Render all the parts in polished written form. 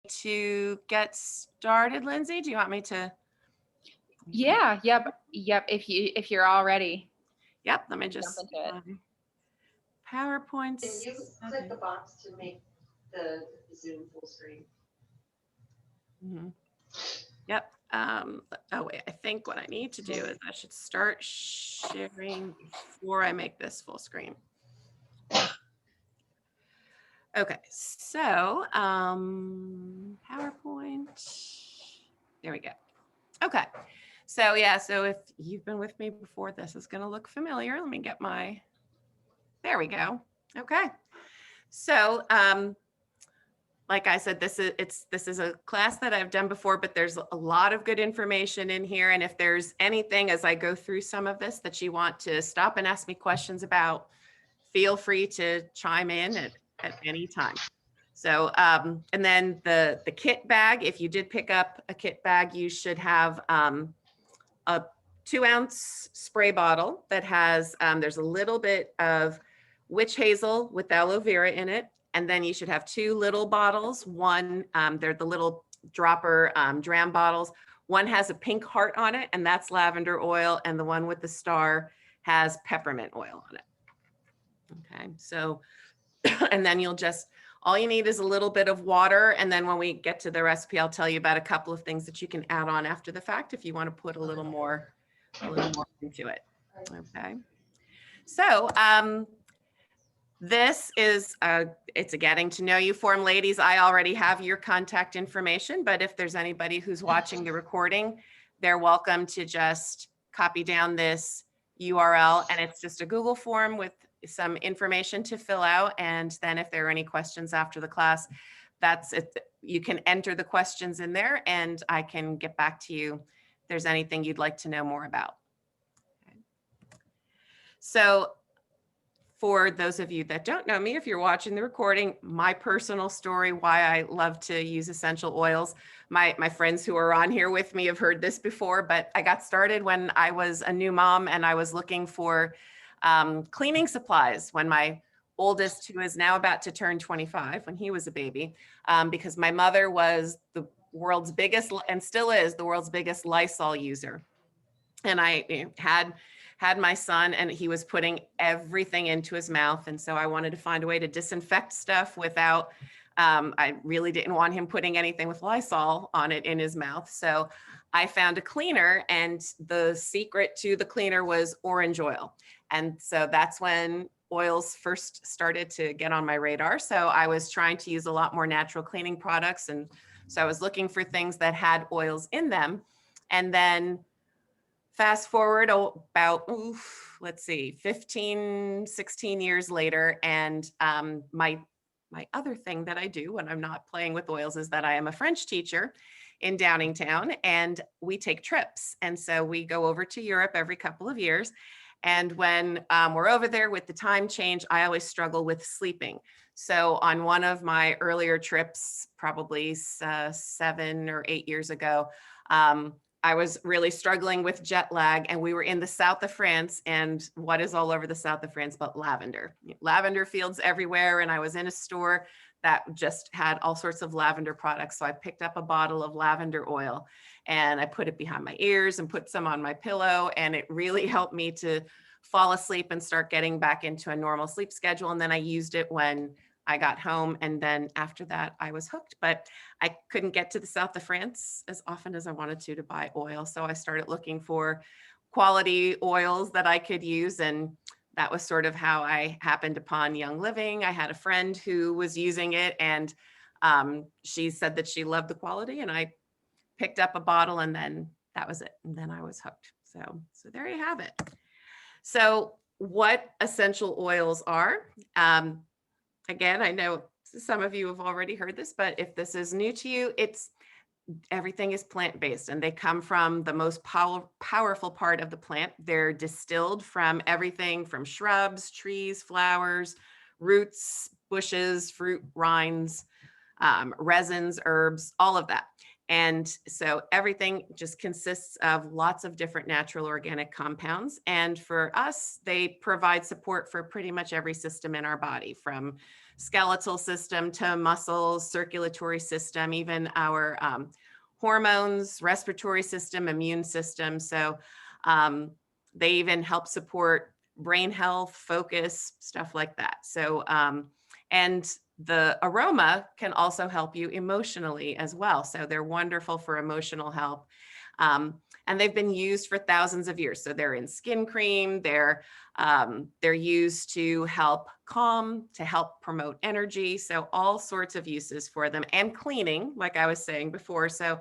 to get started, Lindsay? Do you want me to? Yeah, yep. If you're all ready, Yep, let me jump just into it. PowerPoint. Can you click the box to make the Zoom full screen? Yep. Oh wait, I think what I need to do is I should start sharing before I make this full screen. Okay, so PowerPoint. There we go. Okay, so yeah, so if you've been with me before, this is going to look familiar. Let me get my, there we go. Okay, so like I said, this is a class that I've done before, but there's a lot of good information in here. And if there's anything as I go through some of this that you want to stop and ask me questions about, feel free to chime in at any time. So, and then the kit bag, if you did pick up a kit bag, you should have a 2-ounce spray bottle that has, there's a little bit of witch hazel with aloe vera in it. And then you should have 2 little bottles. One, they're the little dropper dram bottles. One has a pink heart on it, and that's lavender oil. And the one with the star has peppermint oil on it. Okay, so, and then you'll just, all you need is a little bit of water. And then when we get to the recipe, I'll tell you about a couple of things that you can add on after the fact if you want to put a little more into it. Okay, so this is it's a getting to know you form, ladies. I already have your contact information, but if there's anybody who's watching the recording, they're welcome to just copy down this URL, and it's just a Google form with some information to fill out. And then if there are any questions after the class, that's it. You can enter the questions in there and I can get back to you if there's anything you'd like to know more about. Okay. So for those of you that don't know me, if you're watching the recording, my personal story, why I love to use essential oils. My friends who are on here with me have heard this before, but I got started when I was a new mom and I was looking for cleaning supplies when my oldest, who is now about to turn 25, when he was a baby, because my mother was the world's biggest, and still is the world's biggest Lysol user. And I had my son and he was putting everything into his mouth. And so I wanted to find a way to disinfect stuff without, I really didn't want him putting anything with Lysol on it in his mouth. So I found a cleaner, and the secret to the cleaner was orange oil. And so that's when oils first started to get on my radar. So I was trying to use a lot more natural cleaning products. And so I was looking for things that had oils in them. And then fast forward about, let's see, 15, 16 years later. And my other thing that I do when I'm not playing with oils is that I am a French teacher in Downingtown, and we take trips. And so we go over to Europe every couple of years. And when we're over there with the time change, I always struggle with sleeping. So on one of my earlier trips, probably 7 or 8 years ago, I was really struggling with jet lag, and we were in the south of France, and what is all over the south of France but lavender? Lavender fields everywhere, and I was in a store that just had all sorts of lavender products. So I picked up a bottle of lavender oil and I put it behind my ears and put some on my pillow, and it really helped me to fall asleep and start getting back into a normal sleep schedule. And then I used it when I got home, and then after that I was hooked. But I couldn't get to the south of France as often as I wanted to buy oil. So I started looking for quality oils that I could use, and that was sort of how I happened upon Young Living. I had a friend who was using it, and she said that she loved the quality, and I picked up a bottle, and then that was it. And then I was hooked. So there you have it. So what essential oils are? Again, I know some of you have already heard this, but if this is new to you, everything is plant-based, and they come from the most powerful part of the plant. They're distilled from everything from shrubs, trees, flowers, roots, bushes, fruit, rinds, resins, herbs, all of that. And so everything just consists of lots of different natural organic compounds. And for us, they provide support for pretty much every system in our body, from skeletal system to muscles, circulatory system, even our hormones, respiratory system, immune system. So they even help support brain health, focus, stuff like that. So, and the aroma can also help you emotionally as well. So they're wonderful for emotional health. And they've been used for thousands of years. So they're in skin cream, they're used to help calm, to help promote energy. So all sorts of uses for them, and cleaning, like I was saying before. So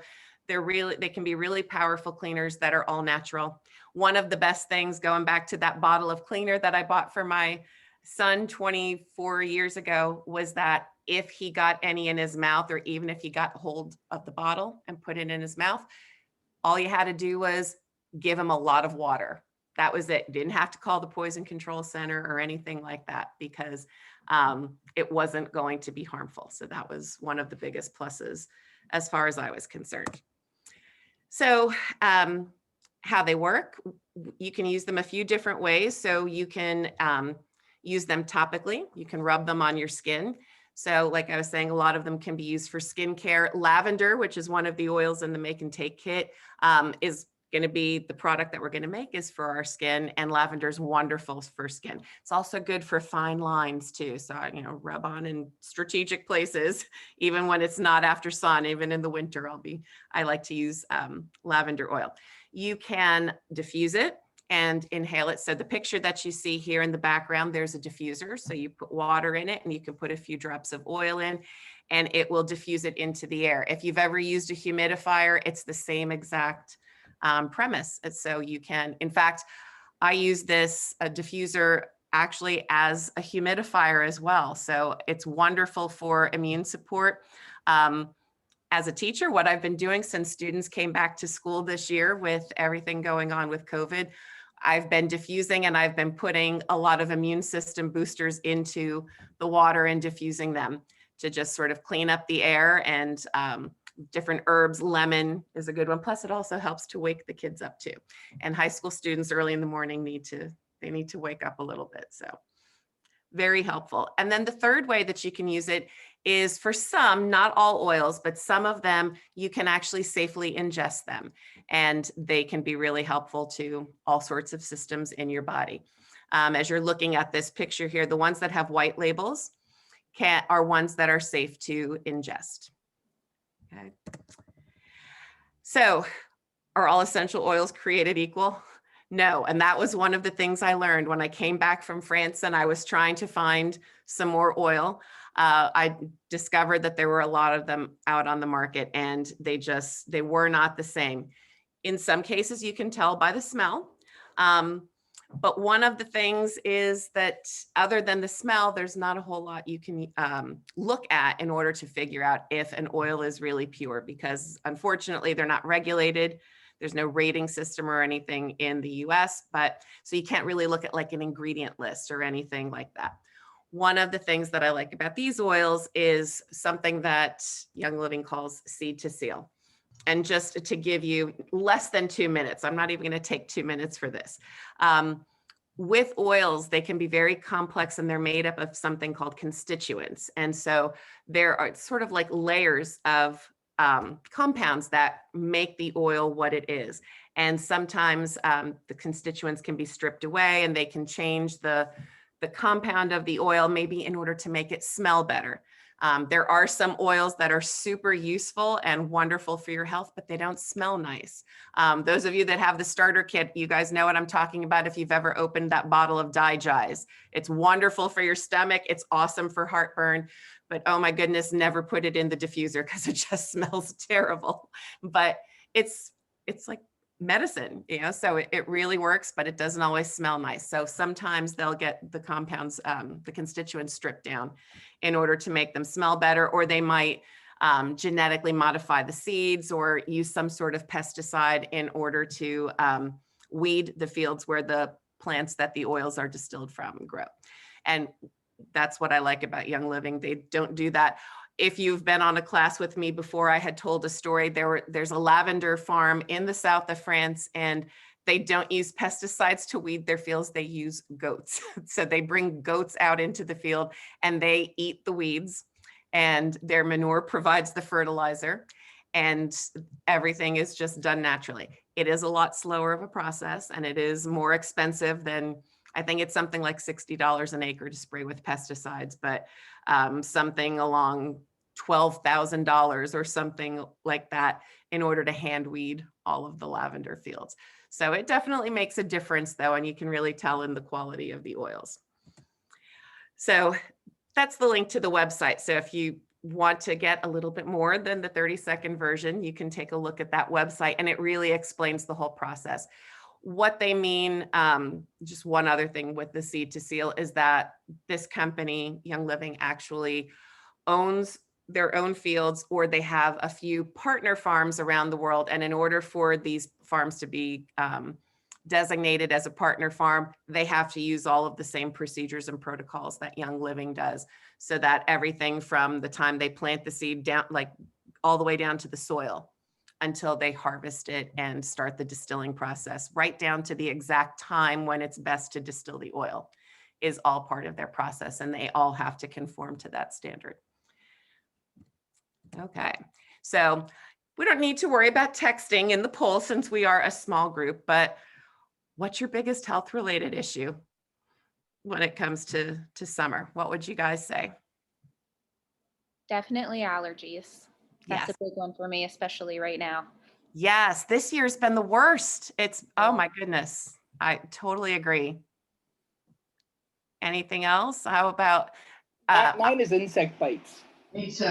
they can be really powerful cleaners that are all natural. One of the best things, going back to that bottle of cleaner that I bought for my son 24 years ago, was that if he got any in his mouth, or even if he got hold of the bottle and put it in his mouth, all you had to do was give him a lot of water. That was it. Didn't have to call the poison control center or anything like that, because it wasn't going to be harmful. So that was one of the biggest pluses as far as I was concerned. So how they work, you can use them a few different ways. So you can use them topically. You can rub them on your skin. So like I was saying, a lot of them can be used for skincare. Lavender, which is one of the oils in the Make and Take kit, is going to be the product that we're going to make is for our skin, and lavender is wonderful for skin. It's also good for fine lines too. So, rub on in strategic places, even when it's not after sun, even in the winter, I like to use lavender oil. You can diffuse it and inhale it. So the picture that you see here in the background, there's a diffuser. So you put water in it and you can put a few drops of oil in, and it will diffuse it into the air. If you've ever used a humidifier, it's the same exact premise. And so you can, in fact, I use this diffuser actually as a humidifier as well. So it's wonderful for immune support. As a teacher, what I've been doing since students came back to school this year with everything going on with COVID, I've been diffusing, and I've been putting a lot of immune system boosters into the water and diffusing them to just sort of clean up the air, and different herbs. Lemon is a good one. Plus it also helps to wake the kids up too. And high school students early in the morning need to wake up a little bit. So very helpful. And then the third way that you can use it is for some, not all oils, but some of them, you can actually safely ingest them, and they can be really helpful to all sorts of systems in your body. As you're looking at this picture here, the ones that have white labels are ones that are safe to ingest. Okay. So are all essential oils created equal? No. And that was one of the things I learned when I came back from France and I was trying to find some more oil. I discovered that there were a lot of them out on the market, and they were not the same. In some cases, you can tell by the smell. But one of the things is that other than the smell, there's not a whole lot you can look at in order to figure out if an oil is really pure, because unfortunately they're not regulated. There's no rating system or anything in the US, so you can't really look at like an ingredient list or anything like that. One of the things that I like about these oils is something that Young Living calls seed to seal. And just to give you less than 2 minutes, I'm not even going to take 2 minutes for this. With oils, they can be very complex, and they're made up of something called constituents. And so there are sort of like layers of compounds that make the oil what it is. And sometimes the constituents can be stripped away, and they can change the compound of the oil, maybe in order to make it smell better. There are some oils that are super useful and wonderful for your health, but they don't smell nice. Those of you that have the starter kit, you guys know what I'm talking about if you've ever opened that bottle of Digize. It's wonderful for your stomach. It's awesome for heartburn, but oh my goodness, never put it in the diffuser because it just smells terrible. But it's like medicine, so it really works, but it doesn't always smell nice. So sometimes they'll get the compounds, the constituents stripped down in order to make them smell better, or they might genetically modify the seeds or use some sort of pesticide in order to weed the fields where the plants that the oils are distilled from grow. And that's what I like about Young Living. They don't do that. If you've been on a class with me before, I had told a story. There's a lavender farm in the south of France, and They don't use pesticides to weed their fields. They use goats. So they bring goats out into the field and they eat the weeds, and their manure provides the fertilizer, and everything is just done naturally. It is a lot slower of a process, and it is more expensive than, I think it's something like $60 an acre to spray with pesticides, but something along $12,000 or something like that in order to hand weed all of the lavender fields. So it definitely makes a difference though, and you can really tell in the quality of the oils. So that's the link to the website. So if you want to get a little bit more than the 30-second version, you can take a look at that website, and it really explains the whole process. What they mean, just one other thing with the seed to seal is that this company, Young Living, actually owns their own fields, or they have a few partner farms around the world. And in order for these farms to be designated as a partner farm, they have to use all of the same procedures and protocols that Young Living does, so that everything from the time they plant the seed down, like all the way down to the soil until they harvest it and start the distilling process, right down to the exact time when it's best to distill the oil, is all part of their process, and they all have to conform to that standard. Okay, so we don't need to worry about texting in the poll since we are a small group, but what's your biggest health related issue when it comes to summer? What would you guys say? Definitely allergies. That's Yes. a big one for me, especially right now. Yes, this year's been the worst. It's, oh my goodness. I totally agree. Anything else? How about, Mine is insect bites. Me too.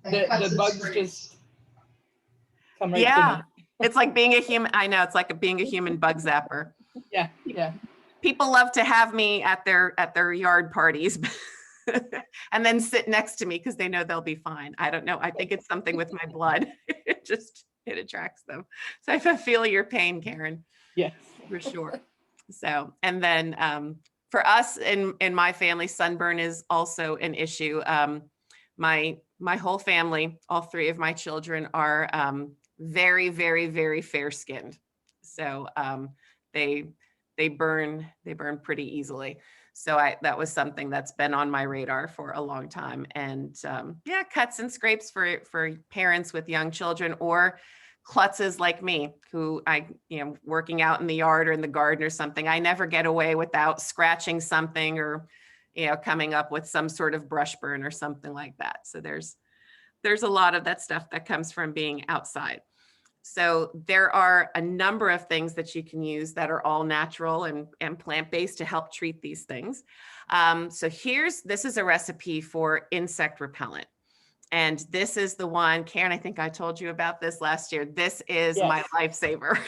The bugs just come right yeah, to it's like being a human. I know, it's like being a human bug zapper. me. Yeah, yeah. People love to have me at their yard parties and then sit next to me because they know they'll be fine. I don't know. I think it's something with my blood. It attracts them. So I feel your pain, Karen, Yes. for sure. So, and then for us in my family, sunburn is also an issue. My whole family, all three of my children are very, very, very fair skinned. So they burn pretty easily. So that was something that's been on my radar for a long time. And yeah, cuts and scrapes for parents with young children, or klutzes like me, who working out in the yard or in the garden or something, I never get away without scratching something or, coming up with some sort of brush burn or something like that. So there's a lot of that stuff that comes from being outside. So there are a number of things that you can use that are all natural and plant-based to help treat these things. So this is a recipe for insect repellent. And this is the one, Karen, I think I told you about this last year. This is my lifesaver.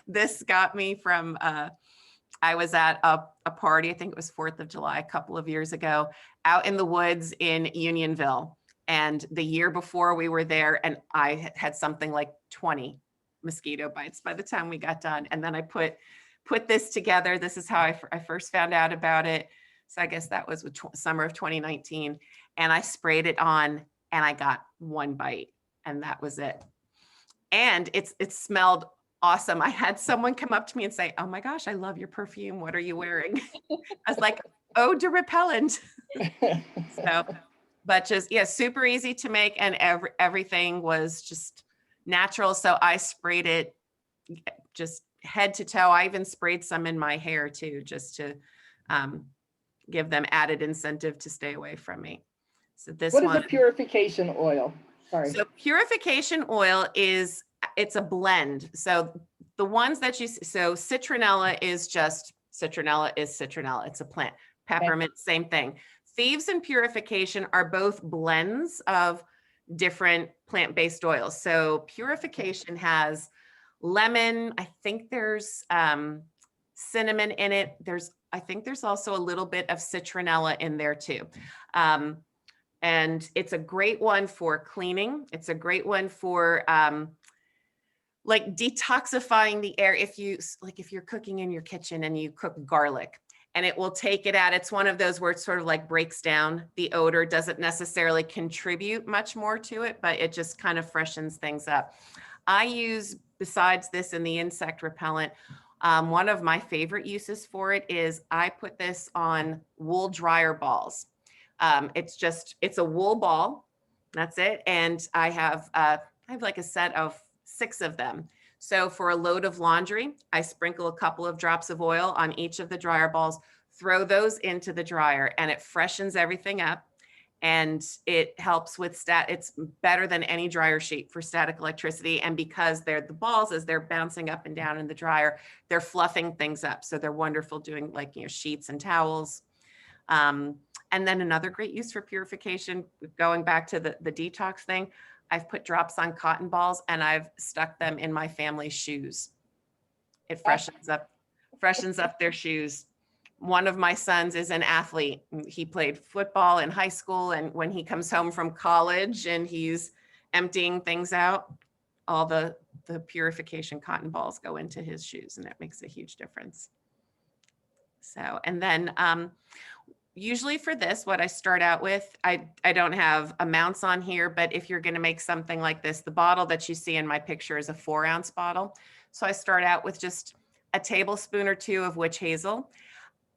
This got me from, I was at a party, I think it was 4th of July, a couple of years ago, out in the woods in Unionville. And the year before we were there, and I had something like 20 mosquito bites by the time we got done. And then I put this together. This is how I first found out about it. So I guess that was with summer of 2019. And I sprayed it on and I got one bite, and that was it. And it smelled awesome. I had someone come up to me and say, "Oh my gosh, I love your perfume. What are you wearing?" I was like, "Oh, to repellent." So, but just, super easy to make, and everything was just natural. So I sprayed it just head to toe. I even sprayed some in my hair too, just to give them added incentive to stay away from me. So this What one. is a purification oil? Sorry. So purification oil it's a blend. So the ones that so citronella is citronella. It's a plant. Peppermint, same thing. Thieves and purification are both blends of different plant-based oils. So purification has lemon. I think there's cinnamon in it. I think there's also a little bit of citronella in there too. And it's a great one for cleaning. It's a great one for like detoxifying the air. If you're cooking in your kitchen and you cook garlic, and it will take it out. It's one of those where it sort of like breaks down the odor, doesn't necessarily contribute much more to it, but it just kind of freshens things up. I use, besides this and the insect repellent, one of my favorite uses for it is I put this on wool dryer balls. It's a wool ball. That's it. And I have like a set of 6 of them. So for a load of laundry, I sprinkle a couple of drops of oil on each of the dryer balls, throw those into the dryer, and it freshens everything up. And it helps with it's better than any dryer sheet for static electricity. And because they're the balls, as they're bouncing up and down in the dryer, they're fluffing things up. So they're wonderful doing like, sheets and towels. And then another great use for purification, going back to the detox thing, I've put drops on cotton balls and I've stuck them in my family's shoes. It freshens up their shoes. One of my sons is an athlete. He played football in high school, and when he comes home from college and he's emptying things out, all the purification cotton balls go into his shoes, and that makes a huge difference. So, and then usually for this, what I start out with, I don't have amounts on here, but if you're going to make something like this, the bottle that you see in my picture is a 4-ounce bottle. So I start out with just a tablespoon or 2 of witch hazel.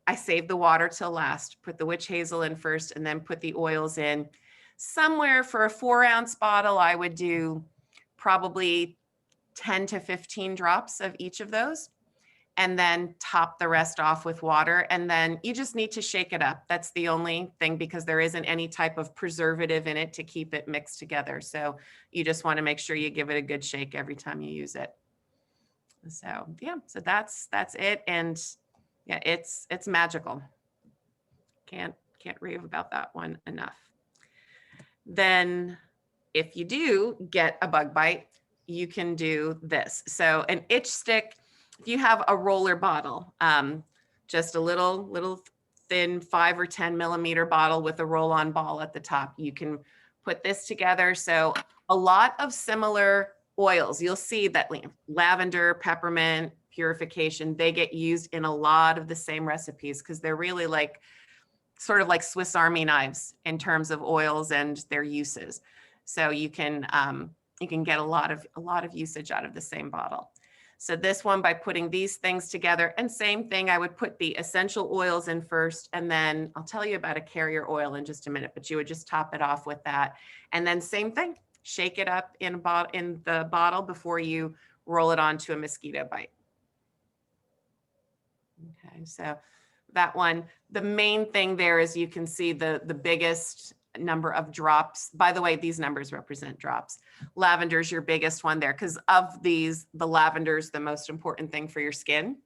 I save the water till last, put the witch hazel in first, and then put the oils in. Somewhere for a 4-ounce bottle, I would do probably 10 to 15 drops of each of those, and then top the rest off with water. And then you just need to shake it up. That's the only thing, because there isn't any type of preservative in it to keep it mixed together. So you just want to make sure you give it a good shake every time you use it. So yeah, so that's it. And yeah, it's magical. Can't rave about that one enough. Then if you do get a bug bite, you can do this. So an itch stick, if you have a roller bottle, just a little thin 5 or 10 millimeter bottle with a roll-on ball at the top, you can put this together. So a lot of similar oils, you'll see that lavender, peppermint, purification, they get used in a lot of the same recipes because they're really like sort of like Swiss Army knives in terms of oils and their uses. So you can get a lot of usage out of the same bottle. So this one, by putting these things together, and same thing, I would put the essential oils in first, and then I'll tell you about a carrier oil in just a minute, but you would just top it off with that. And then same thing, shake it up in the bottle before you roll it onto a mosquito bite. Okay, so that one, the main thing there is you can see the biggest number of drops. By the way, these numbers represent drops. Lavender is your biggest one there, because of these, the lavender is the most important thing for your skin.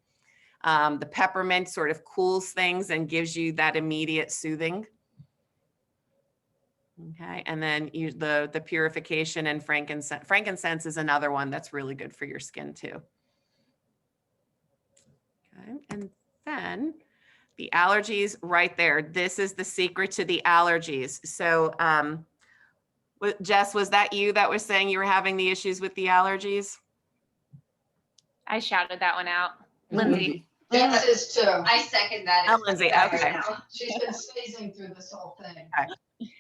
The peppermint sort of cools things and gives you that immediate soothing. Okay, and then the purification and frankincense. Frankincense is another one that's really good for your skin too. Okay, and then the allergies right there. This is the secret to the allergies. So Jess, was that you that was saying you were having the issues with the allergies? I shouted that one out. Lindsay. Jess is too. I second that. Oh, Lindsay, okay. She's been squeezing through this whole thing. Okay.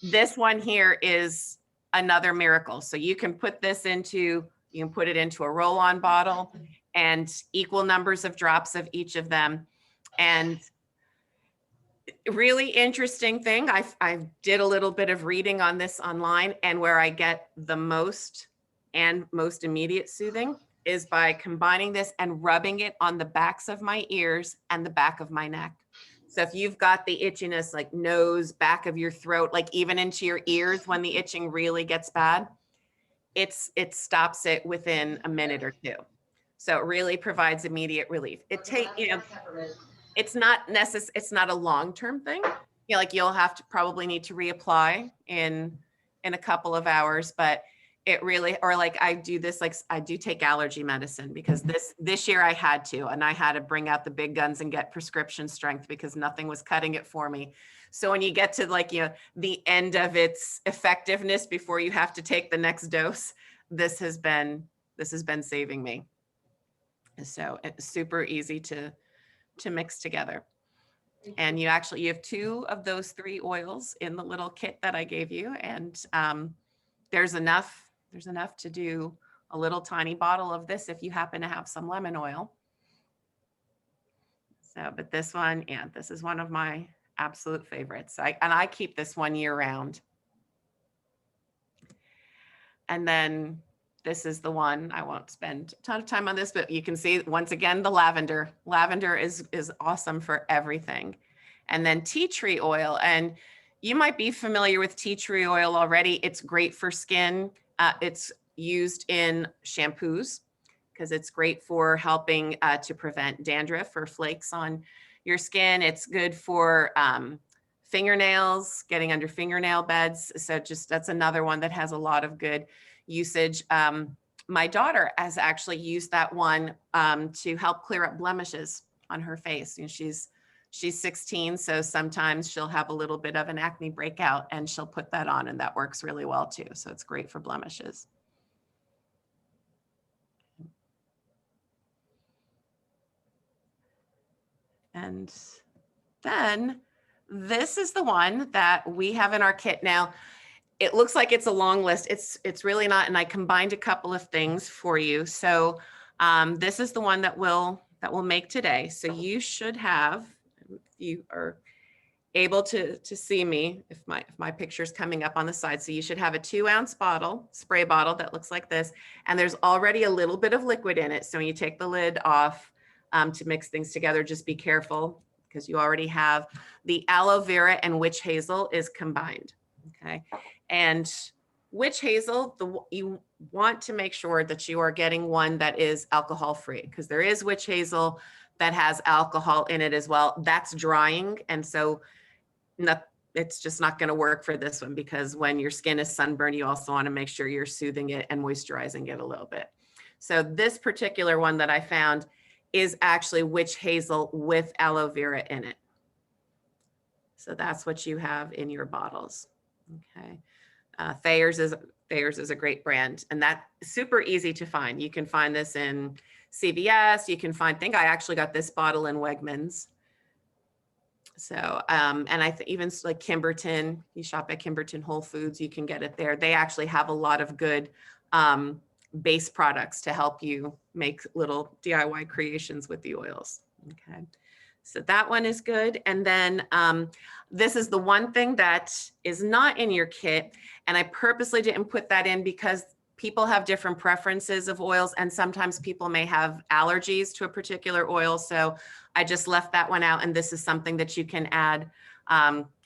This one here is another miracle. So you can put this you can put it into a roll-on bottle and equal numbers of drops of each of them. And really interesting thing, I did a little bit of reading on this online, and where I get the most immediate soothing is by combining this and rubbing it on the backs of my ears and the back of my neck. So if you've got the itchiness, like nose, back of your throat, like even into your ears when the itching really gets bad, it stops it within a minute or 2. So it really provides immediate relief. It's not a long-term thing. Like you'll have to probably need to reapply in a couple of hours, but it really, or like I do this, like I do take allergy medicine because this year I had to, and I had to bring out the big guns and get prescription strength because nothing was cutting it for me. So when you get to like, the end of its effectiveness before you have to take the next dose, this has been saving me. So it's super easy to mix together. And you have 2 of those 3 oils in the little kit that I gave you. And there's enough to do a little tiny bottle of this if you happen to have some lemon oil. So, but this one, yeah, this is one of my absolute favorites. And I keep this one year round. And then this is the one, I won't spend a ton of time on this, but you can see once again, the lavender. Lavender is awesome for everything. And then tea tree oil. And you might be familiar with tea tree oil already. It's great for skin. It's used in shampoos because it's great for helping to prevent dandruff or flakes on your skin. It's good for fingernails, getting under fingernail beds. So just that's another one that has a lot of good usage. My daughter has actually used that one to help clear up blemishes on her face. You know, she's 16, so sometimes she'll have a little bit of an acne breakout and she'll put that on, and that works really well too. So it's great for blemishes. And then this is the one that we have in our kit now. It looks like it's a long list. It's really not. And I combined a couple of things for you. So this is the one that we'll make today. So you should have, if you are able to see me, if my picture's coming up on the side. So you should have a 2-ounce bottle, spray bottle that looks like this. And there's already a little bit of liquid in it. So when you take the lid off to mix things together, just be careful because you already have the aloe vera and witch hazel is combined. Okay. And witch hazel, you want to make sure that you are getting one that is alcohol free, because there is witch hazel that has alcohol in it as well. That's drying. And so it's just not going to work for this one, because when your skin is sunburned, you also want to make sure you're soothing it and moisturizing it a little bit. So this particular one that I found is actually witch hazel with aloe vera in it. So that's what you have in your bottles. Okay. Thayer's is a great brand, and that's super easy to find. You can find this in CVS. You can find, I think I actually got this bottle in Wegmans. So, and I think even like Kimberton, you shop at Kimberton Whole Foods, you can get it there. They actually have a lot of good base products to help you make little DIY creations with the oils. Okay. So that one is good. And then this is the one thing that is not in your kit. And I purposely didn't put that in because people have different preferences of oils, and sometimes people may have allergies to a particular oil. So I just left that one out. And this is something that you can add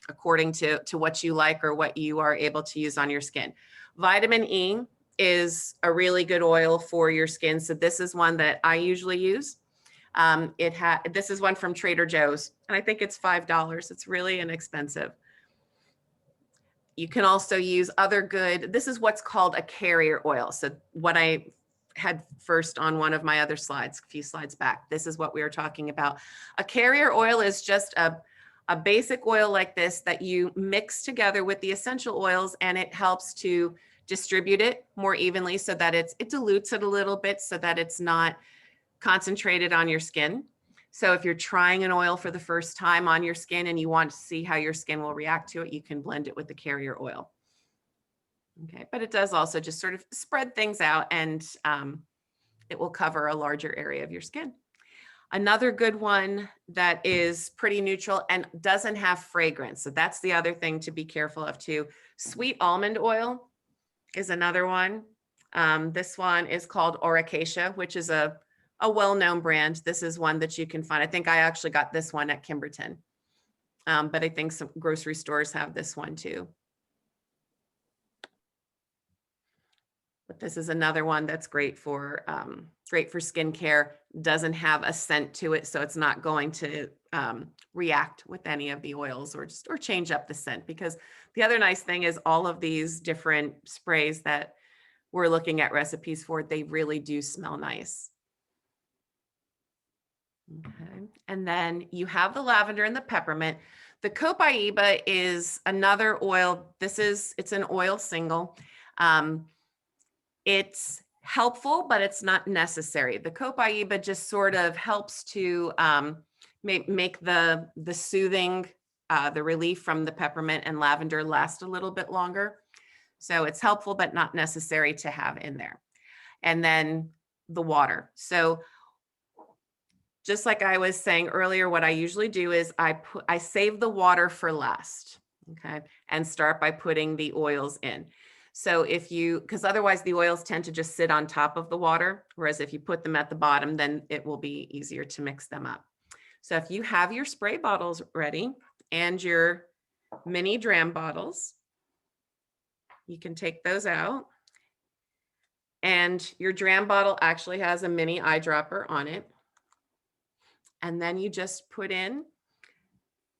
according to what you like or what you are able to use on your skin. Vitamin E is a really good oil for your skin. So this is one that I usually use. This is one from Trader Joe's, and I think it's $5. It's really inexpensive. You can also use other good, this is what's called a carrier oil. So what I had first on one of my other slides, a few slides back, this is what we were talking about. A carrier oil is just a basic oil like this that you mix together with the essential oils, and it helps to distribute it more evenly so that it dilutes it a little bit so that it's not concentrated on your skin. So if you're trying an oil for the first time on your skin and you want to see how your skin will react to it, you can blend it with the carrier oil. Okay, but it does also just sort of spread things out, and it will cover a larger area of your skin. Another good one that is pretty neutral and doesn't have fragrance. So that's the other thing to be careful of too. Sweet almond oil is another one. This one is called Oracacia, which is a well-known brand. This is one that you can find. I think I actually got this one at Kimberton, but I think some grocery stores have this one too. But this is another one that's great for skincare. Doesn't have a scent to it, so it's not going to react with any of the oils or change up the scent. Because the other nice thing is all of these different sprays that we're looking at recipes for, they really do smell nice. Okay, and then you have the lavender and the peppermint. The Copaiba is another oil. It's an oil single. It's helpful, but it's not necessary. The Copaiba just sort of helps to make the soothing, the relief from the peppermint and lavender last a little bit longer. So it's helpful, but not necessary to have in there. and then the water. So just like I was saying earlier, what I usually do is I save the water for last, okay, and start by putting the oils in. So because otherwise the oils tend to just sit on top of the water, whereas if you put them at the bottom, then it will be easier to mix them up. So if you have your spray bottles ready and your mini dram bottles, you can take those out. And your dram bottle actually has a mini eyedropper on it. And then you just put in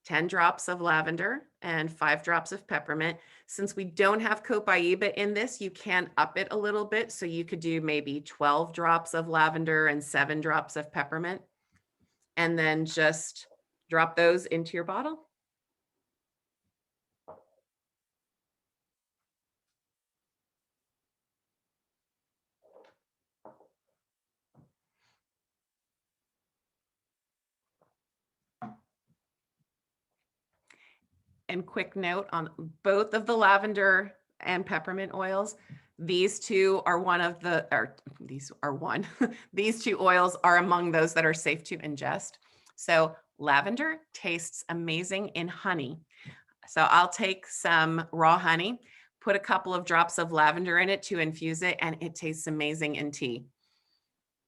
10 drops of lavender and 5 drops of peppermint. Since we don't have copaiba in this, you can up it a little bit. So you could do maybe 12 drops of lavender and 7 drops of peppermint. And then just drop those into your bottle. And quick note on both of the lavender and peppermint oils, these two are these two oils are among those that are safe to ingest. So lavender tastes amazing in honey. So I'll take some raw honey, put a couple of drops of lavender in it to infuse it, and it tastes amazing in tea.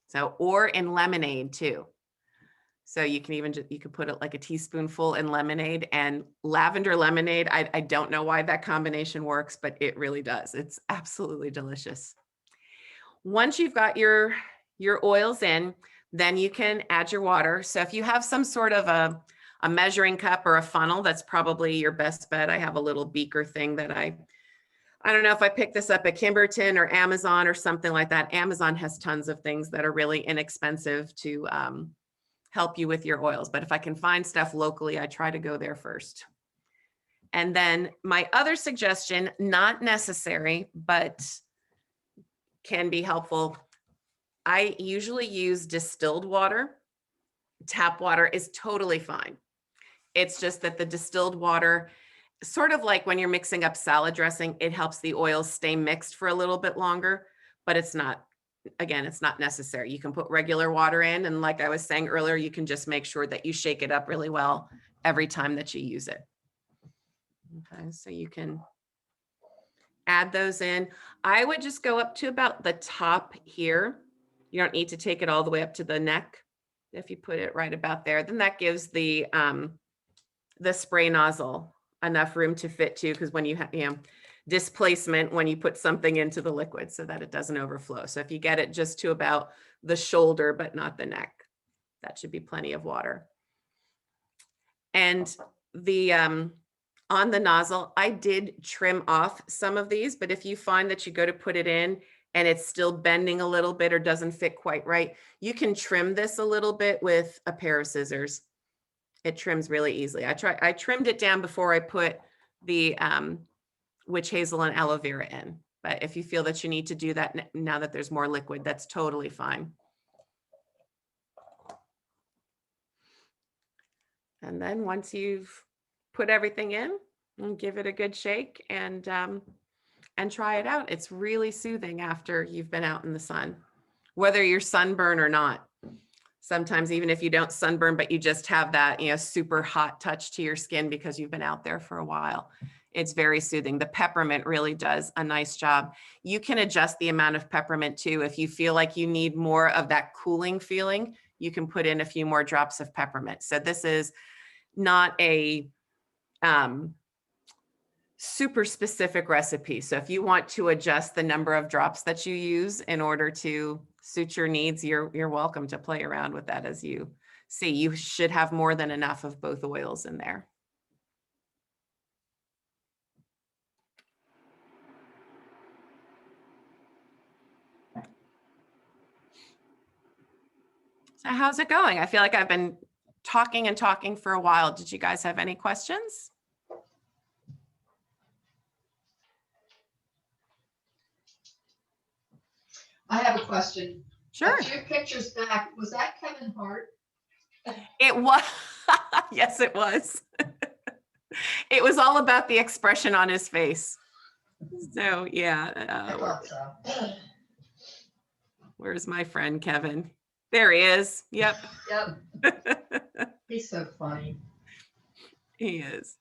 So, or in lemonade too. So you can even you could put it like a teaspoonful in lemonade, and lavender lemonade. I don't know why that combination works, but it really does. It's absolutely delicious. Once you've got your oils in, then you can add your water. So if you have some sort of a measuring cup or a funnel, that's probably your best bet. I have a little beaker thing that I don't know if I picked this up at Kimberton or Amazon or something like that. Amazon has tons of things that are really inexpensive to help you with your oils. But if I can find stuff locally, I try to go there first. And then my other suggestion, not necessary, but can be helpful. I usually use distilled water. Tap water is totally fine. It's just that the distilled water, sort of like when you're mixing up salad dressing, it helps the oils stay mixed for a little bit longer, but it's not, again, it's not necessary. You can put regular water in, and like I was saying earlier, you can just make sure that you shake it up really well every time that you use it. Okay, so you can add those in. I would just go up to about the top here. You don't need to take it all the way up to the neck. If you put it right about there, then that gives the spray nozzle enough room to fit too, because when you have, displacement when you put something into the liquid so that it doesn't overflow. So if you get it just to about the shoulder, but not the neck, that should be plenty of water. And the on the nozzle, I did trim off some of these, but if you find that you go to put it in and it's still bending a little bit or doesn't fit quite right, you can trim this a little bit with a pair of scissors. It trims really easily. I trimmed it down before I put the witch hazel and aloe vera in. But if you feel that you need to do that now that there's more liquid, that's totally fine. And then once you've put everything in, give it a good shake and try it out. It's really soothing after you've been out in the sun, whether you're sunburn or not. Sometimes even if you don't sunburn, but you just have that, super hot touch to your skin because you've been out there for a while. It's very soothing. The peppermint really does a nice job. You can adjust the amount of peppermint too. If you feel like you need more of that cooling feeling, you can put in a few more drops of peppermint. So this is not a super specific recipe. So if you want to adjust the number of drops that you use in order to suit your needs, you're welcome to play around with that as you see. You should have more than enough of both oils in there. So how's it going? I feel like I've been talking and talking for a while. Did you guys have any questions? I have a question. Sure. A few pictures back, was that Kevin Hart? It was. Yes, it was. It was all about the expression on his face. So yeah. I thought so. Where's my friend Kevin? There he is. Yep. Yep, he's so funny. He is.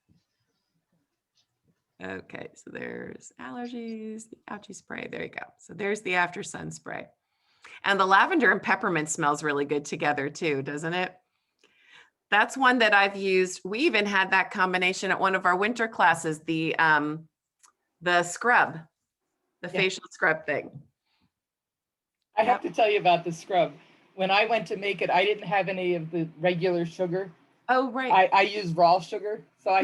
Okay, so there's allergies, the ouchie spray. There you go. So there's the after sun spray. And the lavender and peppermint smells really good together too, doesn't it? That's one that I've used. We even had that combination at one of our winter classes, the scrub, the facial scrub thing. I have to tell you about the scrub. When I went to make it, I didn't have any of the regular sugar. Oh, right. I used raw sugar. So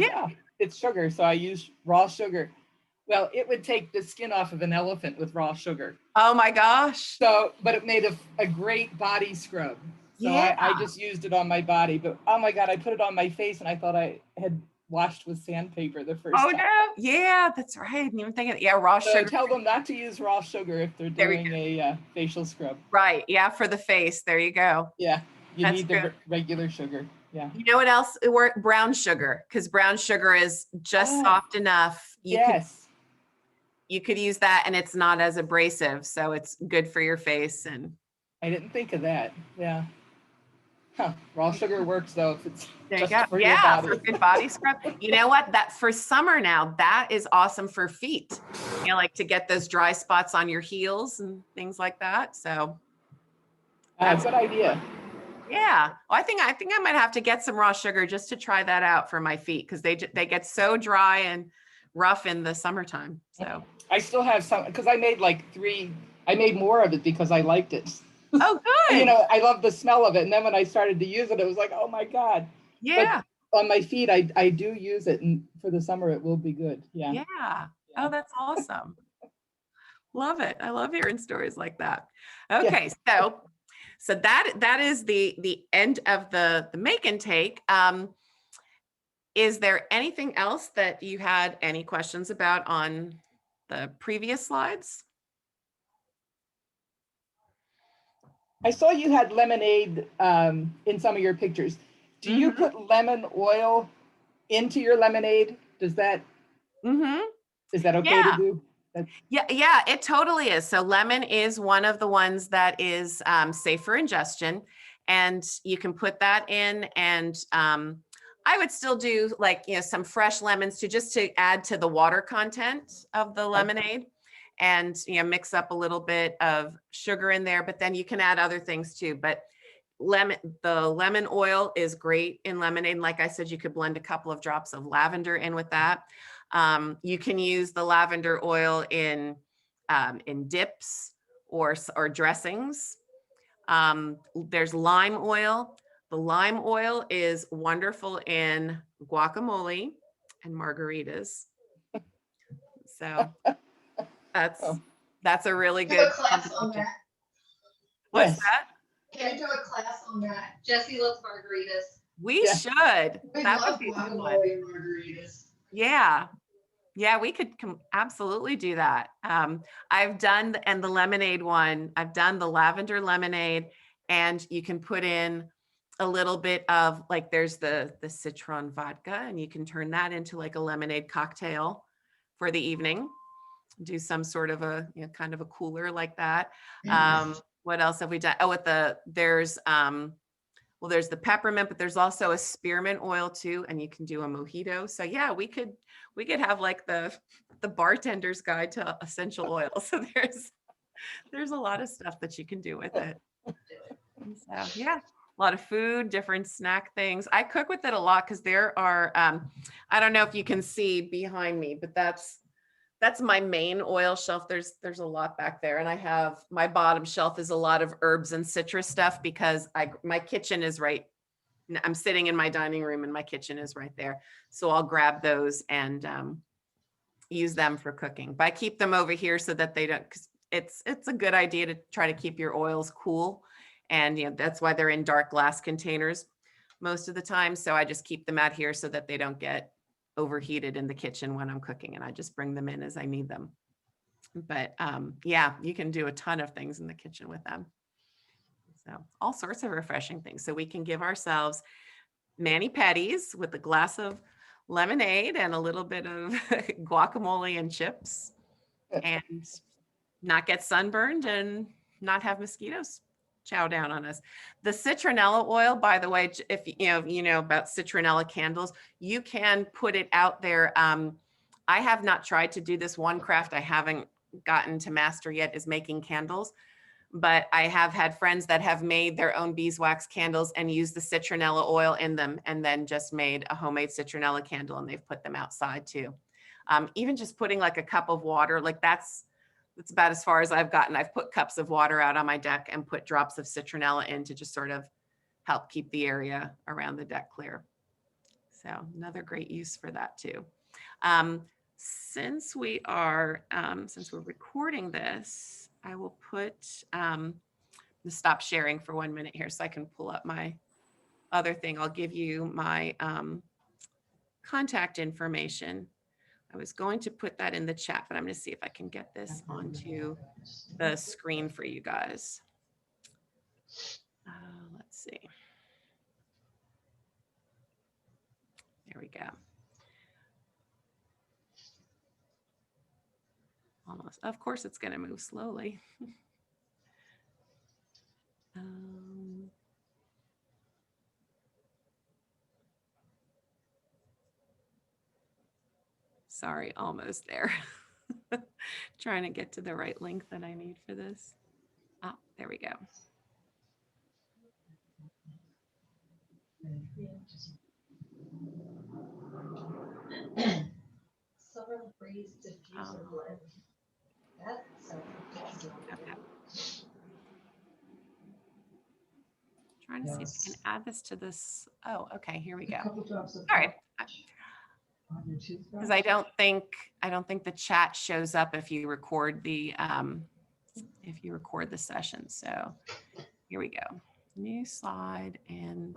it's sugar. So I used raw sugar. Well, it would take the skin off of an elephant with raw sugar. Oh my gosh. So, but it made a great body scrub. So I just used it on my body, but oh my God, I put it on my face and I thought I had washed with sandpaper the first time. No. Yeah, that's right. I didn't even think of it. Yeah, raw So sugar. tell them not to use raw sugar if they're doing a facial scrub. Right. Yeah, for the face. There you go. Yeah, you That's need the regular sugar. Yeah. You know what else? Brown sugar, because brown sugar is just soft enough. You could use that and it's not as abrasive. So it's good for your face. And I didn't think of that. Yeah. Huh. Raw sugar works though if it's there you just go. for your Yeah, body. for good body scrub. You know what? That for summer now, that is awesome for feet. You know, like to get those dry spots on your heels and things like that. So Good idea. yeah. Well, I think I might have to get some raw sugar just to try that out for my feet because they get so dry and rough in the summertime. So I still have some because I made I made more of it because I liked it. oh, good. You know, I love the smell of it. And then when I started to use it, it was like, oh my God. Yeah. But on my feet, I do use it. And for the summer, it will be good. Yeah. Yeah. Oh, that's awesome. Love it. I love hearing stories like that. Okay. Yeah. So that is the end of the make and take. Is there anything else that you had any questions about on the previous slides? I saw you had lemonade in some of your pictures. Do you put lemon oil into your lemonade? Is that okay to do? Yeah, it totally is. So lemon is one of the ones that is safe for ingestion, and you can put that in. And I would still do some fresh lemons to add to the water content of the lemonade. And mix up a little bit of sugar in there, but then you can add other things too. But the lemon oil is great in lemonade. And like I said, you could blend a couple of drops of lavender in with that. You can use the lavender oil in dips or dressings. There's lime oil. The lime oil is wonderful in guacamole and margaritas. So. That's a really good. Do a class on that. What's that? Can I do a class on that? Jesse loves margaritas. We should. We That love would be fun. guacamole margaritas. Yeah, we could absolutely do that. I've done the lemonade one. I've done the lavender lemonade, and you can put in a little bit of there's the citron vodka, and you can turn that into like a lemonade cocktail for the evening. Do some sort of a kind of a cooler like that. What else have we done? Oh, there's the peppermint, but there's also a spearmint oil too, and you can do a mojito. So yeah, we could have like the bartender's guide to essential oil. So there's a lot of stuff that you can do with it. And so yeah, a lot of food, different snack things. I cook with it a lot because there are I don't know if you can see behind me, but that's my main oil shelf. There's a lot back there. And I have my bottom shelf is a lot of herbs and citrus stuff because my kitchen is right. I'm sitting in my dining room and my kitchen is right there. So I'll grab those and use them for cooking. But I keep them over here so that they don't, cause it's a good idea to try to keep your oils cool. And that's why they're in dark glass containers most of the time. So I just keep them out here so that they don't get overheated in the kitchen when I'm cooking, and I just bring them in as I need them. But yeah, you can do a ton of things in the kitchen with them. So all sorts of refreshing things. So we can give ourselves mani-pedis with a glass of lemonade and a little bit of guacamole and chips and not get sunburned and not have mosquitoes chow down on us. The citronella oil, by the way, if you know about citronella candles, you can put it out there. I have not tried to do this. One craft I haven't gotten to master yet is making candles, but I have had friends that have made their own beeswax candles and used the citronella oil in them, and then just made a homemade citronella candle, and they've put them outside too. Even just putting like a cup of water, like that's about as far as I've gotten. I've put cups of water out on my deck and put drops of citronella in to just sort of help keep the area around the deck clear. So another great use for that too. Since we're recording this, I will put stop sharing for 1 minute here so I can pull up my other thing. I'll give you my contact information. I was going to put that in the chat, but I'm going to see if I can get this onto the screen for you guys. Let's see. There we go. Almost. Of course, it's going to move slowly. Sorry, almost there. Trying to get to the right link that I need for this. Oh, there we go. Summer breeze diffuser blend. That sounds interesting. Okay. Trying to see if I can add this to this. Oh, okay, here we go. All right. Because I don't think the chat shows up if you record the session. So here we go. New slide and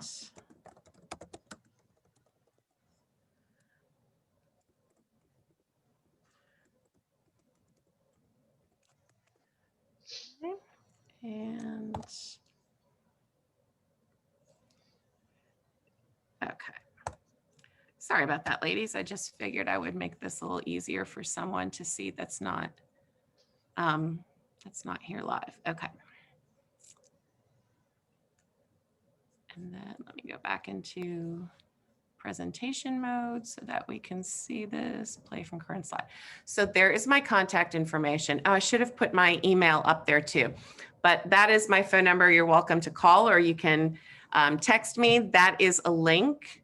okay. Sorry about that, ladies. I just figured I would make this a little easier for someone to see that's not here live. Okay. And then let me go back into presentation mode so that we can see this, play from current slide. So there is my contact information. Oh, I should have put my email up there too, but that is my phone number. You're welcome to call, or you can text me. That is a link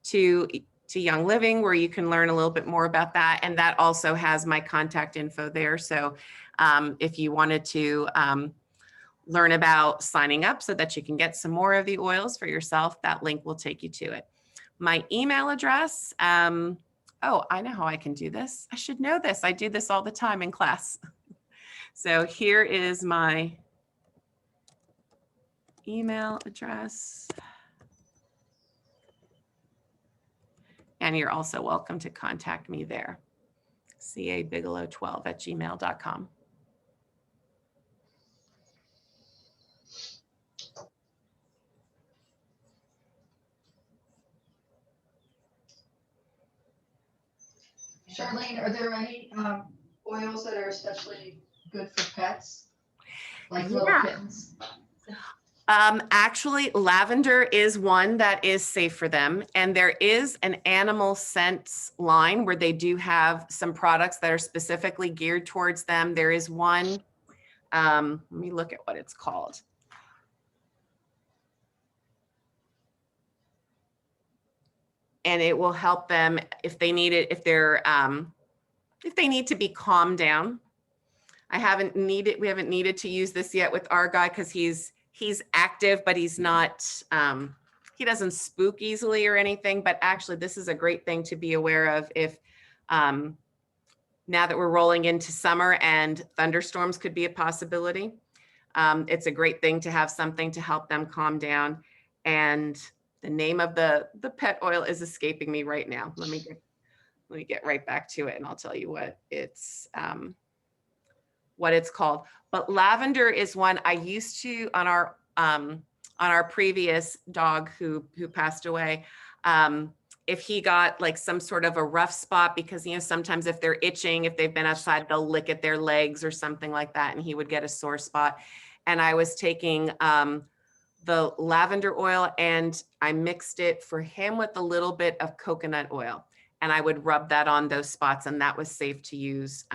to Young Living where you can learn a little bit more about that. And that also has my contact info there. So if you wanted to learn about signing up so that you can get some more of the oils for yourself, that link will take you to it. My email address, oh, I know how I can do this. I should know this. I do this all the time in class. So here is my email address. And you're also welcome to contact me there. cabigelow12@gmail.com. Charlene, are there any oils that are especially good for pets, like little kittens? Actually, lavender is one that is safe for them. And there is an animal scents line where they do have some products that are specifically geared towards them. There is one, let me look at what it's called. And it will help them if they need it, if they need to be calmed down. We haven't needed to use this yet with our guy because he's active, but he's not, he doesn't spook easily or anything. But actually, this is a great thing to be aware of if now that we're rolling into summer and thunderstorms could be a possibility. It's a great thing to have something to help them calm down. And the name of the pet oil is escaping me right now. Let me get right back to it and I'll tell you what it's called. But lavender is one I used to on our previous dog who passed away. if he got like some sort of a rough spot, because, you know, sometimes if they're itching, if they've been outside, they'll lick at their legs or something like that, and he would get a sore spot. And I was taking the lavender oil and I mixed it for him with a little bit of coconut oil, and I would rub that on those spots, and that was safe to use.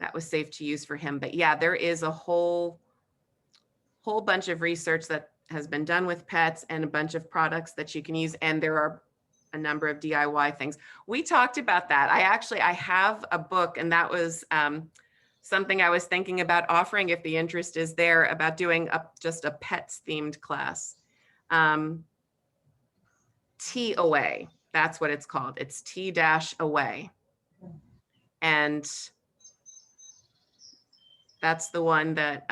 That was safe to use for him. But yeah, there is a whole bunch of research that has been done with pets and a bunch of products that you can use. And there are a number of DIY things. We talked about that. I have a book, and that was something I was thinking about offering if the interest is there, about doing just a pets themed class. Tea Away, that's what it's called. It's Tea-Away. And that's the one that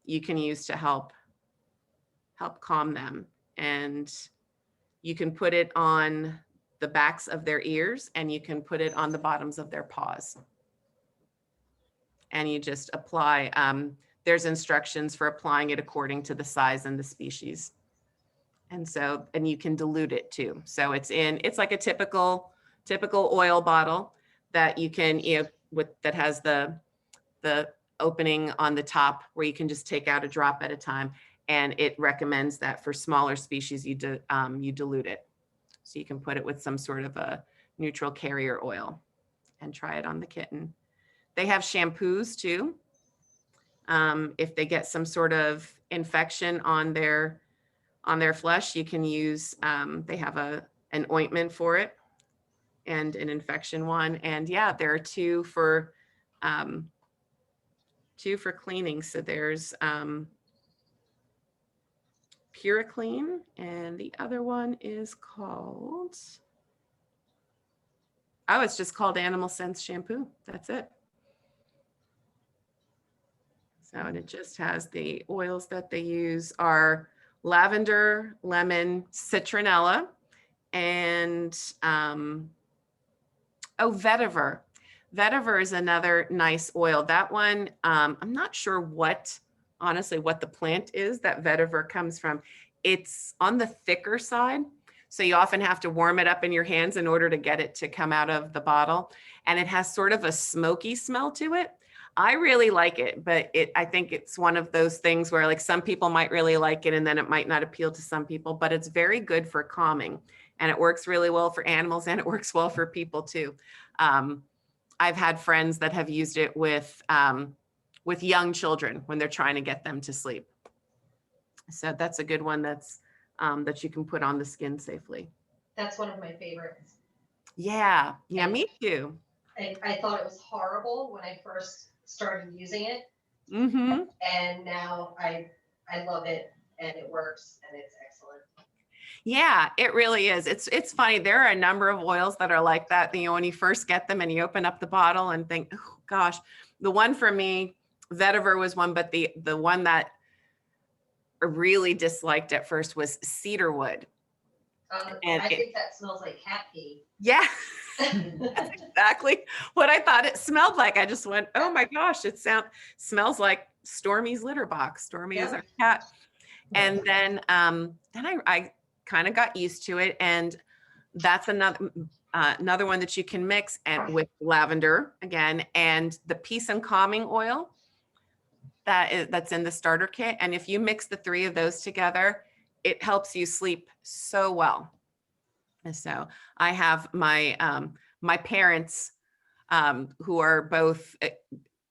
you can use to help calm them. And you can put it on the backs of their ears, and you can put it on the bottoms of their paws. And you just apply, there's instructions for applying it according to the size and the species. And so, and you can dilute it too. So it's like a typical oil bottle that you can, you know, that has the opening on the top where you can just take out a drop at a time. And it recommends that for smaller species, you dilute it. So you can put it with some sort of a neutral carrier oil and try it on the kitten. They have shampoos too. If they get some sort of infection on their flesh, you can use, they have an ointment for it and an infection one. And yeah, there are two for cleaning. So there's PuraClean, and the other one is called, oh, it's just called Animal Sense Shampoo. That's it. So, and it just has the oils that they use are lavender, lemon, citronella, and vetiver. Vetiver is another nice oil. That one, I'm not sure honestly, what the plant is that vetiver comes from. It's on the thicker side. So you often have to warm it up in your hands in order to get it to come out of the bottle. And it has sort of a smoky smell to it. I really like it, but I think it's one of those things where like some people might really like it and then it might not appeal to some people, but it's very good for calming, and it works really well for animals, and it works well for people too. I've had friends that have used it with young children when they're trying to get them to sleep. So that's a good one that you can put on the skin safely. That's one of my favorites. Yeah, me too. I thought it was horrible when I first started using it. Mm-hmm. And now I love it, and it works, and it's excellent. Yeah, it really is. It's funny. There are a number of oils that are like that. You know, when you first get them and you open up the bottle and think, oh gosh, the one for me, vetiver was one, but the one that I really disliked at first was cedarwood. And I think that smells like cat pee. Yeah, that's exactly what I thought it smelled like. I just went, oh my gosh, it smells like Stormy's litter box. Stormy is our cat. And then I kind of got used to it, and that's another one that you can mix and with lavender again, and the peace and calming oil that's in the starter kit. And if you mix the three of those together, it helps you sleep so well. And so I have my parents who are both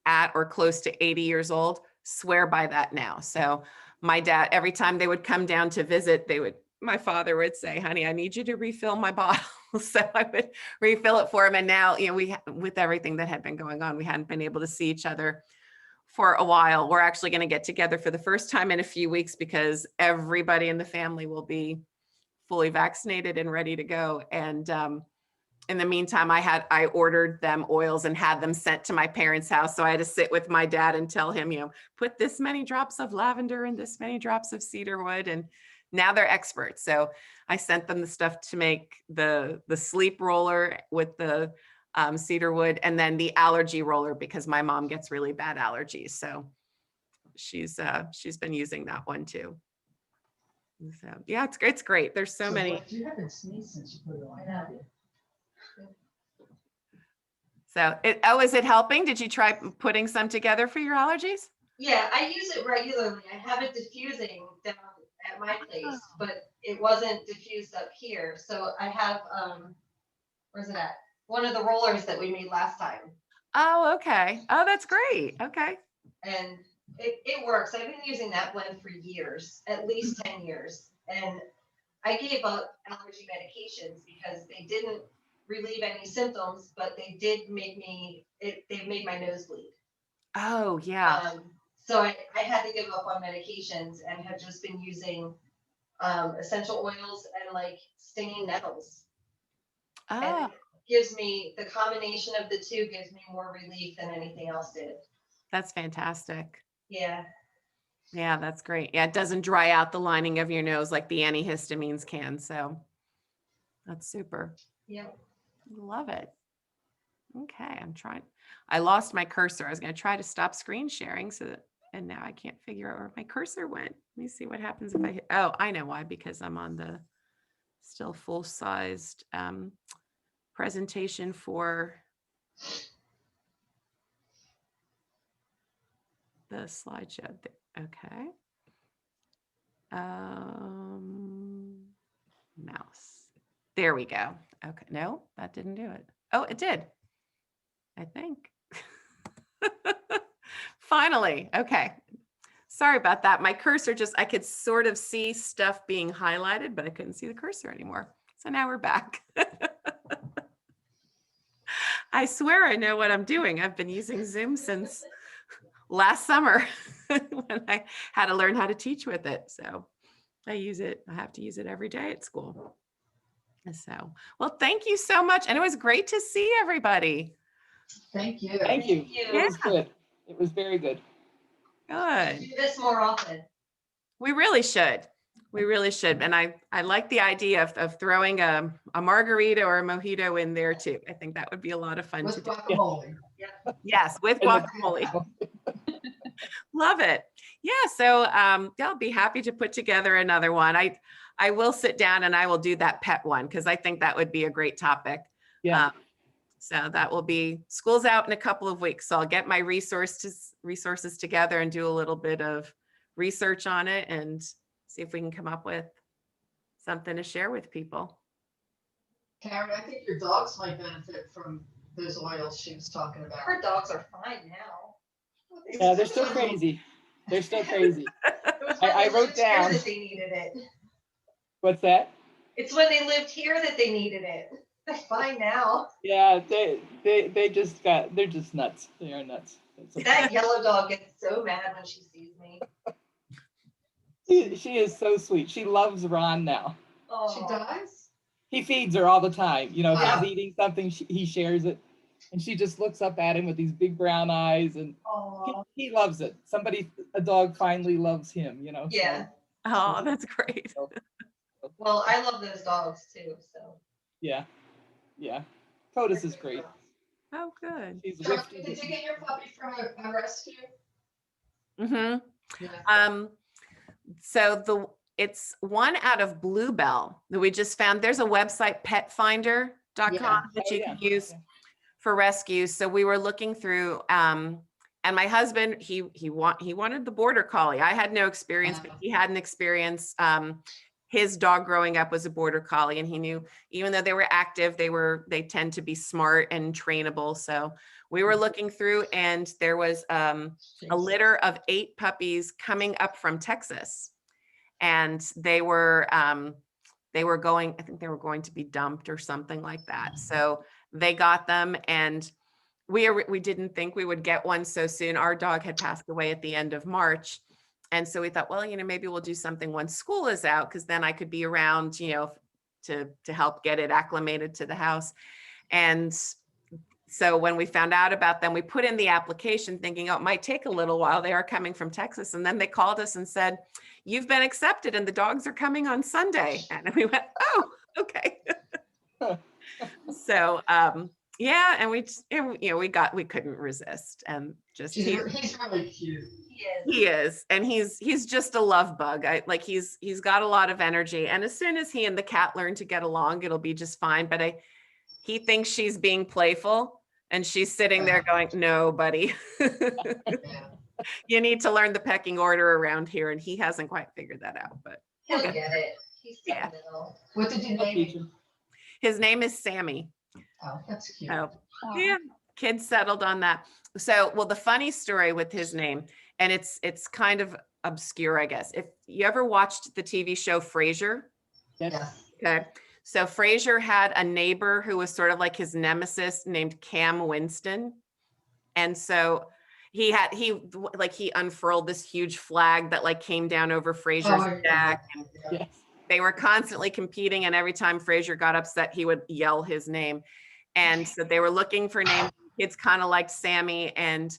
at or close to 80 years old swear by that now. So my dad, every time they would come down to visit, my father would say, honey, I need you to refill my bottle. So I would refill it for him. And now, you know, with everything that had been going on, we hadn't been able to see each other for a while. We're actually going to get together for the first time in a few weeks because everybody in the family will be fully vaccinated and ready to go. And in the meantime, I ordered them oils and had them sent to my parents' house. So I had to sit with my dad and tell him, you know, put this many drops of lavender and this many drops of cedarwood. And now they're experts. So I sent them the stuff to make the sleep roller with the cedarwood, and then the allergy roller because my mom gets really bad allergies. So she's been using that one too. So yeah, it's great. It's great. There's so many. But you haven't sneezed since you put it on, have you? So is it helping? Did you try putting some together for your allergies? Yeah, I use it regularly. I have it diffusing down at my place, but it wasn't diffused up here. So I have, where's it at? One of the rollers that we made last time. Oh, okay. Oh, that's great. Okay. And it works. I've been using that blend for years, at least 10 years. And I gave up allergy medications because they didn't relieve any symptoms, but they did make they made my nose bleed. Oh, yeah. So I had to give up on medications and have just been using essential oils and like stinging nettles. And Oh, it gives me, the combination of the two gives me more relief than anything else did. that's fantastic. Yeah. Yeah, that's great. Yeah, it doesn't dry out the lining of your nose like the antihistamines can. So that's super. Yep. Love it. Okay, I lost my cursor. I was going to try to stop screen sharing and now I can't figure out where my cursor went. Let me see what happens if I hit, oh, I know why, because I'm on the still full-sized presentation for the slideshow. Okay. Mouse. There we go. Okay. No, that didn't do it. Oh, it did. I think. Finally. Okay. Sorry about that. My cursor I could sort of see stuff being highlighted, but I couldn't see the cursor anymore. So now we're back. I swear I know what I'm doing. I've been using Zoom since last summer when I had to learn how to teach with it. So I use it. I have to use it every day at school. So, well, thank you so much. And it was great to see everybody. Thank you. Thank you. Thank you. It was good. It was very good. Good. Do this more often. We really should. We really should. And I like the idea of throwing a margarita or a mojito in there too. I think that would be a lot of fun to With do. guacamole. Yes, with And the- guacamole. Love it. Yeah. So I'll be happy to put together another one. I will sit down and I will do that pet one because I think that would be a great topic. Yeah. So that will be, school's out in a couple of weeks. So I'll get my resources together and do a little bit of research on it and see if we can come up with something to share with people. Karen, I think your dogs might benefit from those oils she was talking about. Our dogs are fine now. Yeah, they're still crazy. They're still crazy. It was when I they wrote lived here down- that they needed it. What's that? It's when they lived here that they needed it. They're fine now. Yeah, they're just nuts. They are nuts. That yellow dog gets so mad when she sees me. She is so sweet. She loves Ron now. She Oh, dies? He feeds her all the time. You know, if Wow. he's eating something, he shares it. And she just looks up at him with these big brown eyes and oh. he loves it. A dog finally loves him, you know. so- Yeah. Oh, that's great. Well, I love those dogs too. So. Yeah. Yeah. Codis is great. Oh, good. She's So, wifty. did you get your puppy from a rescue? Mm-hmm. Yeah. So it's one out of Bluebell that we just found. There's a website, petfinder.com, Yeah. that Oh, you yeah. can use Okay. for rescues. So we were looking through, and my husband, he wanted the border collie. I had no experience, but he had an experience. His dog growing up was a border collie, and he knew even though they were active, they tend to be smart and trainable. So we were looking through, and there was a litter of 8 puppies coming up from Texas, and they were going, I think they were going to be dumped or something like that. So they got them, and we didn't think we would get one so soon. Our dog had passed away at the end of March. And so we thought, well, maybe we'll do something once school is out, because then I could be around, to help get it acclimated to the house. And so when we found out about them, we put in the application thinking, oh, it might take a little while. They are coming from Texas. And then they called us and said, you've been accepted and the dogs are coming on Sunday. And we went, oh, okay. So Yeah, and we couldn't resist, and just He's really cute. He is. he is, and he's just a love bug. He's got a lot of energy, and as soon as he and the cat learn to get along, it'll be just fine. But he thinks she's being playful, and she's sitting there going, "No, buddy, Yeah. you need to learn the pecking order around here," and he hasn't quite figured that out. But He'll Okay. get it. He's so Yeah. little. What did you I'll name teach him? him. his name is Sammy. Oh, that's cute. Oh, Aw. yeah, kids settled on that. So, well, the funny story with his name, and it's kind of obscure, I guess. If you ever watched the TV show Frasier, Yes. Yes. okay. So Frasier had a neighbor who was sort of like his nemesis named Cam Winston. And so he unfurled this huge flag that like came down over Frasier's Oh, neck. And Yes. they were constantly competing, and every time Frasier got upset, he would yell his name. And so they were looking for names. Kids kind of liked Sammy, and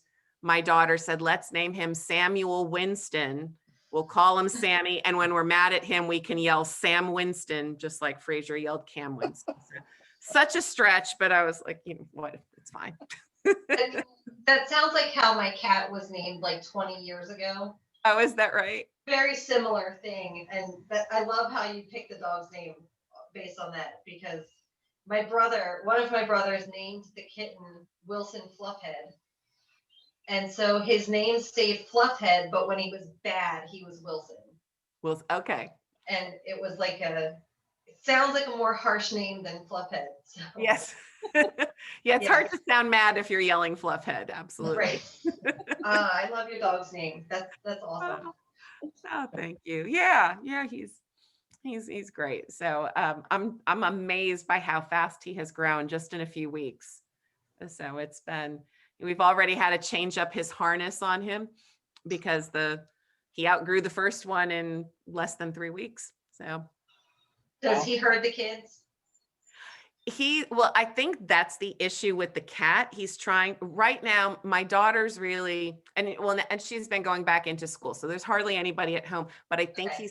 my daughter said, "Let's name him Samuel Winston. We'll call him Sammy, and when we're mad at him, we can yell Sam Winston, just like Frasier yelled Cam Winston." So, such a stretch, but I was like, you know what, it's fine. And that sounds like how my cat was named like 20 years ago. Oh, is that right? Very similar thing. And I love how you picked the dog's name based on that, because one of my brothers named the kitten Wilson Fluffhead. And so his name stayed Fluffhead, but when he was bad, he was Wilson. Well, okay. And it was like it sounds like a more harsh name than Fluffhead. So. Yes. Yeah, it's hard to sound mad if you're yelling Fluffhead. Absolutely. Right. I love your dog's name. That's awesome. Oh, thank you. Yeah, he's great. So I'm amazed by how fast he has grown just in a few weeks. So we've already had to change up his harness on him because he outgrew the first one in less than 3 weeks. So Does he herd the kids? well, I think that's the issue with the cat. He's trying right now. My daughter's really, and she's been going back into school. So there's hardly anybody at home, but I think Okay.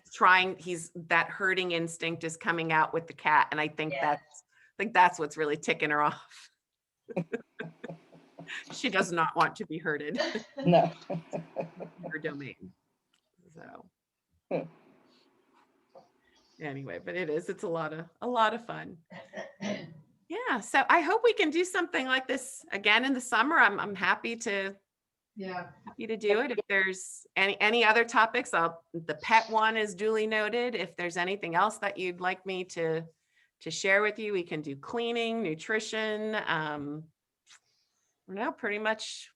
that herding instinct is coming out with the cat. And I think Yeah. that's what's really ticking her off. She does not want to be herded No. in her domain. So anyway, but it's a lot of fun. Yeah, so I hope we can do something like this again in the summer. I'm happy to Yeah. do it. If there's any other topics, the pet one is duly noted. If there's anything else that you'd like me to share with you, we can do cleaning, nutrition. No, pretty much.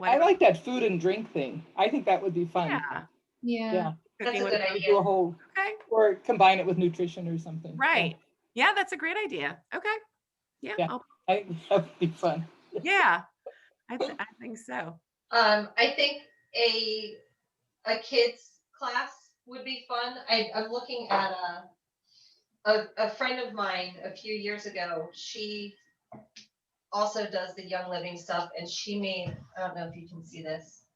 I like that food and drink thing. I think that would be fun. Yeah. Yeah. That's Cooking a with good Do a idea. whole, Okay. or combine it with nutrition or something. Right. Yeah, that's a great idea. Okay. Yeah. Yeah. I think that would be fun. Yeah. I think so. I think a kids class would be fun. I'm looking at a friend of mine a few years ago. She also does the Young Living stuff, and she made, I don't know if you can see this.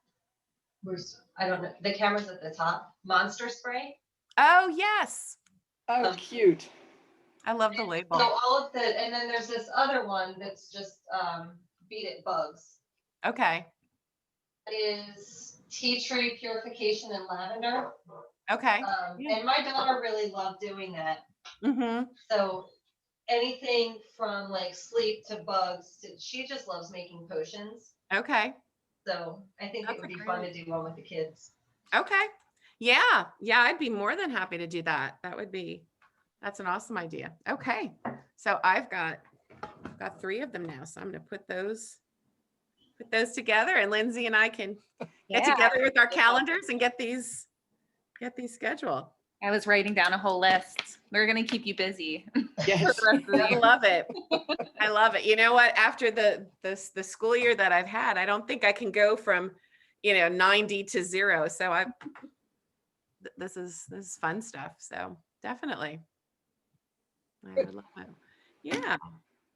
I don't know, the camera's at the top. Monster spray. Oh, yes. Oh, cute. I love the label. So all of and then there's this other one that's just Beat It Bugs. Okay. It is tea tree purification and lavender. Okay. Yeah. And my daughter really loved doing that. Mm-hmm. So anything from like sleep to bugs, she just loves making potions. Okay. So I think That's it would a be great fun to do one with the kids. Okay. Yeah. Yeah. I'd be more than happy to do that. That's an awesome idea. Okay. So I've got 3 of them now. So I'm going to put those together, and Lindsay and I can get together with our calendars and get these scheduled. I was writing down a whole list. We're going to keep you busy. Yes. For the rest of the I year. love it. I love it. You know what? After the school year that I've had, I don't think I can go from, 90 to 0. So this is fun stuff. So definitely. I would love it. Yeah.